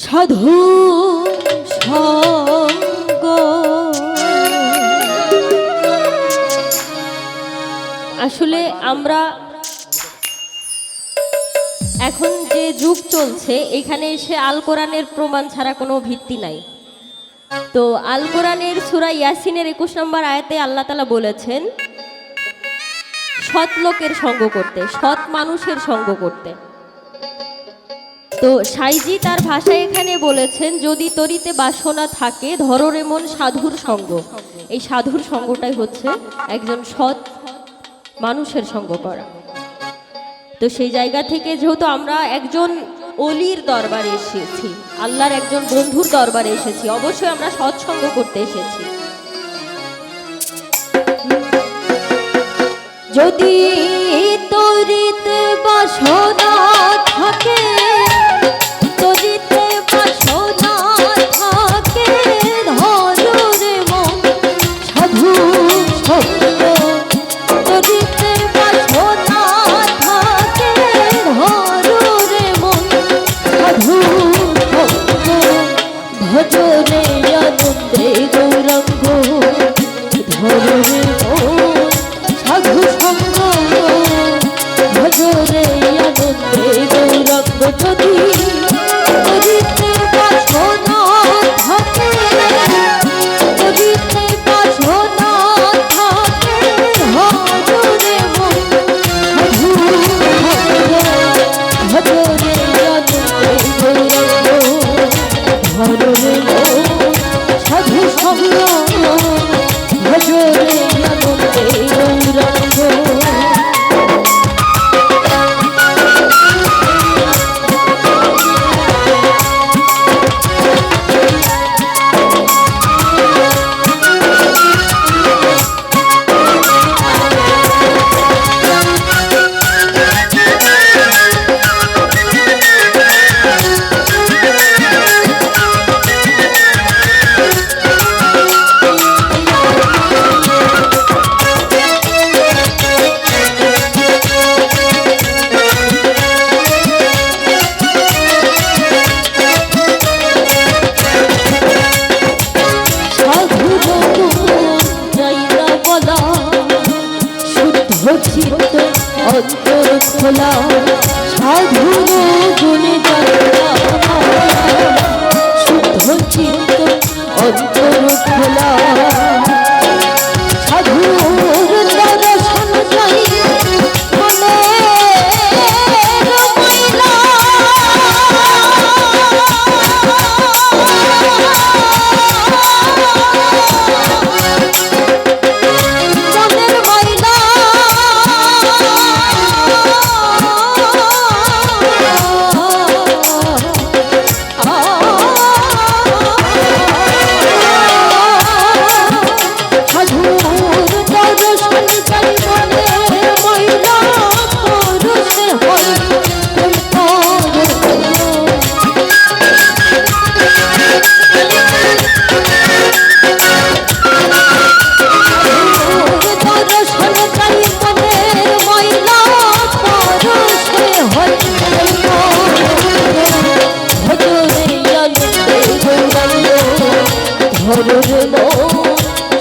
সাধু সঙ্গ। আসলে আমরা এখন যে যুগ চলছে এখানে এসে আল কোরআনের প্রমাণ ছাড়া কোনো ভিত্তি নাই। তো আল কোরআনের সূরা ইয়াসিনের 21 নম্বর আয়াতে আল্লাহ তাআলা বলেছেন সৎ লোকের সঙ্গ করতে, সৎ মানুষের সঙ্গ করতে। তো সাইজি তার ভাষায় এখানে বলেছেন যদি তরিতে বাসনা থাকে ধরো রে মন সাধুর সঙ্গ। এই সাধুর সঙ্গটাই হচ্ছে একজন সৎ মানুষের সঙ্গ করা। তো সেই জায়গা থেকে যেহেতু আমরা একজন অলির দরবারে এসেছি, আল্লাহর একজন বন্ধুর দরবারে এসেছি, অবশ্যই আমরা সৎসঙ্গ করতে এসেছি। যদি তরিতে বাসনা থাকে, তরিতে বাসনা থাকে ধরো রে মন সাধু সঙ্গ। তরিতে বাসনা থাকে ধরো রে মন সাধু সঙ্গ। ভজনে আনন্দে গৌরাঙ্গ ধরো রে মন সাধু সঙ্গ। ভজনে আনন্দে গৌরাঙ্গ যদি তরিতে বাসনা থাকে, তরিতে বাসনা থাকে ধরো রে মন সাধু সঙ্গ। ভজনে আনন্দে গৌরাঙ্গ ধরো রে মন সাধু সঙ্গ। ভজনে আনন্দে গৌরাঙ্গ। অন্তর খোলা সাধুর গুণে শুদ্ধ চিত্ত অন্তর খোলা সাধুর দর্শন চাই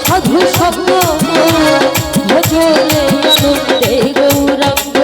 সাধু সঙ্গ। ভজনে আনন্দে গৌরাঙ্গ।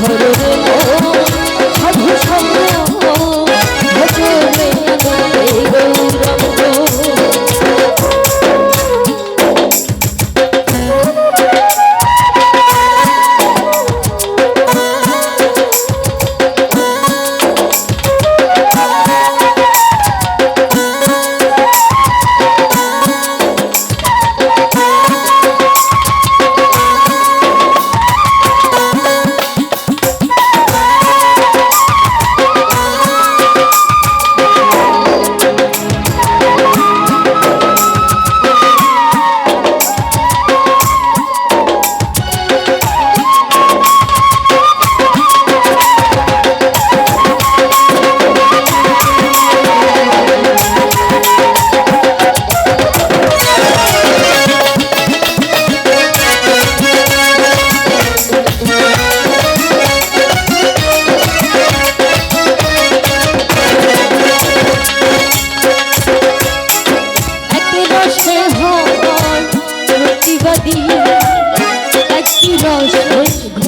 ধরে রে মন সাধু সঙ্গ ভজনে আনন্দে গৌরাঙ্গ।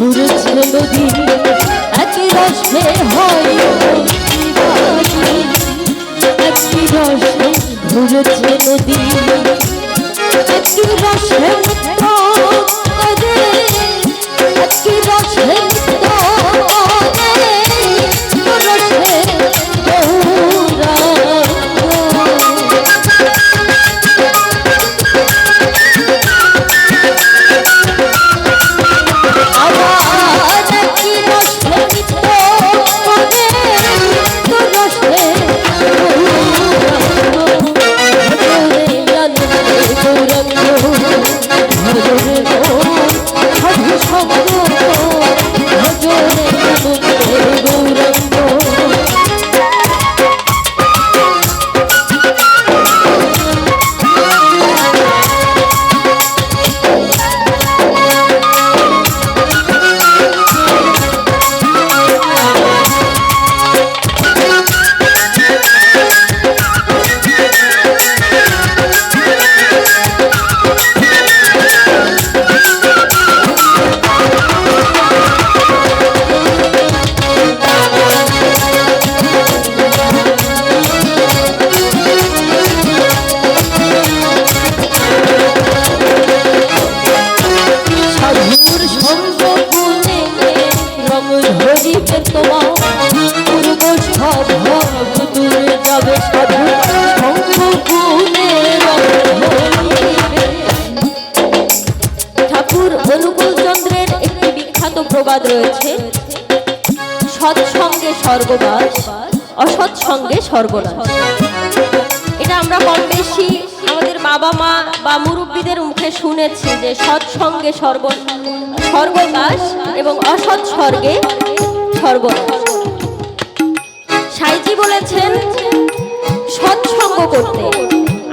ঘুরেছে নদী একই রসে হয় একই রসে ঘুরেছে নদী একই রসে একই রসে ঠাকুর অনুকূল চন্দ্রের একটি বিখ্যাত প্রবাদ রয়েছে, সৎসঙ্গে স্বর্গবাস, অসৎসঙ্গে সর্বনাশ। এটা আমরা কম বেশি আমাদের বাবা মা বা মুরব্বীদের মুখে শুনেছি যে সৎসঙ্গে স্বর্গবাস এবং অসৎ স্বর্গে সর্বনাশ। সাইজি বলেছেন সৎসঙ্গ করতে।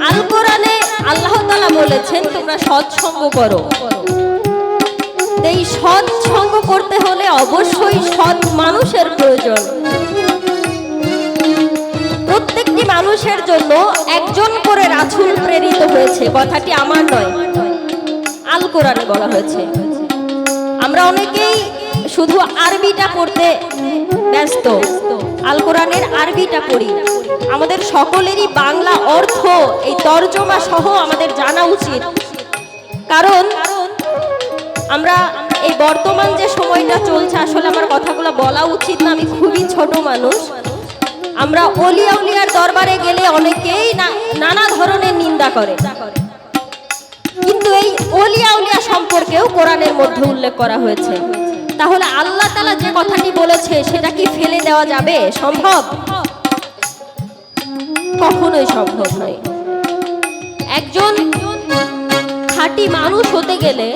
আল কোরআনে আল্লাহ তাআলা বলেছেন তোমরা সৎসঙ্গ করো। এই সৎসঙ্গ করতে হলে অবশ্যই সৎ মানুষের প্রয়োজন। প্রত্যেকটি মানুষের জন্য একজন করে রাসূল প্রেরিত হয়েছে, কথাটি আমার নয়, আল কোরআনে বলা হয়েছে। আমরা অনেকেই শুধু আরবিটা পড়তে ব্যস্ত, আল কোরআনের আরবিটা পড়ি। আমাদের সকলেরই বাংলা অর্থ এই তর্জমা সহ আমাদের জানা উচিত, কারণ আমরা এই বর্তমান যে সময়টা চলছে, আসলে আমার কথাগুলো বলা উচিত না, আমি খুবই ছোট মানুষ। আমরা অলিয়া উলিয়ার দরবারে গেলে অনেকেই নানা ধরনের নিন্দা করে, কিন্তু এই অলিয়া উলিয়া সম্পর্কেও কোরআনের মধ্যে উল্লেখ করা হয়েছে। তাহলে আল্লাহ তাআলা যে কথাটি বলেছে সেটা কি ফেলে দেওয়া যাবে? সম্ভব? কখনোই সম্ভব নয়। একজন খাঁটি মানুষ হতে গেলে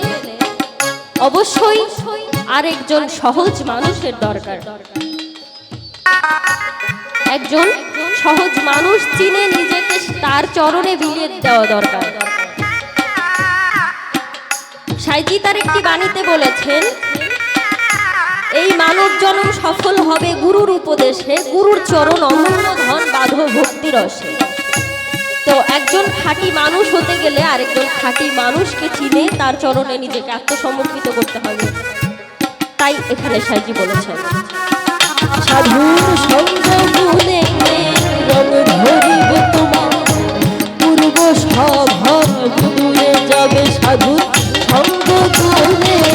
অবশ্যই আরেকজন সহজ মানুষের দরকার। একজন সহজ মানুষ চিনে নিজেকে তার চরণে বিলিয়ে দেওয়া দরকার। সাইজি তার একটি বাণীতে বলেছেন, এই মানব জন্ম সফল হবে গুরুর উপদেশে, গুরুর চরণ অমূল্য ধন বাঁধো ভক্তি রসে। তো একজন খাঁটি মানুষ হতে গেলে আরেকজন খাঁটি মানুষকে চিনে তার চরণে নিজেকে আত্মসমর্পিত করতে হবে। তাই এখানে সাইজি বলেছেন সাধুর সঙ্গ গুণে রং ধরিবে তোমার, পূর্ব স্বভাব দূরে যাবে সাধুর সঙ্গ গুণে।